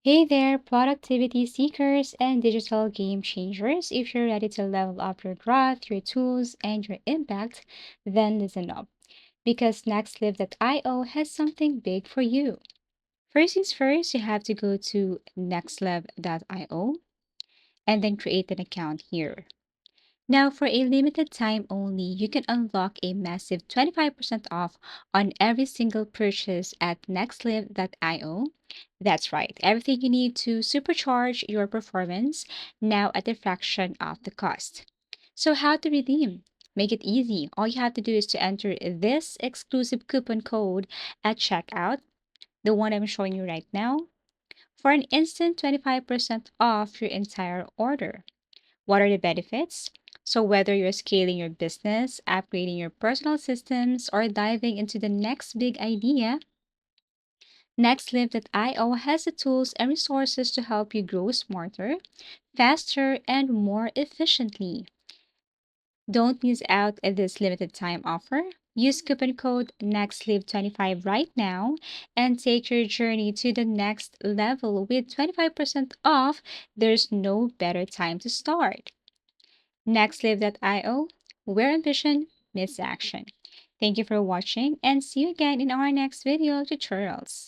Hey there, productivity seekers and digital game changers. If you're ready to level up your growth, your tools, and your impact, then listen up because Nextlive.io has something big for you. First things first, you have to go to nextlev.io and then create an account here. Now, for a limited time only, you can unlock a massive 25% off on every single purchase at nextlive.io. That's right, everything you need to supercharge your performance now at a fraction of the cost. So, how to redeem? Make it easy. All you have to do is to enter this exclusive coupon code at checkout, the one I'm showing you right now, for an instant 25% off your entire order. What are the benefits? So, whether you're scaling your business, upgrading your personal systems, or diving into the next big idea, NextLive.io has the tools and resources to help you grow smarter, faster, and more efficiently. Don't miss out at this limited time offer. Use coupon code NextLive25 right now and take your journey to the next level with 25% off. There's no better time to start. Nextlive.io, where ambition meets action. Thank you for watching and see you again in our next video tutorials.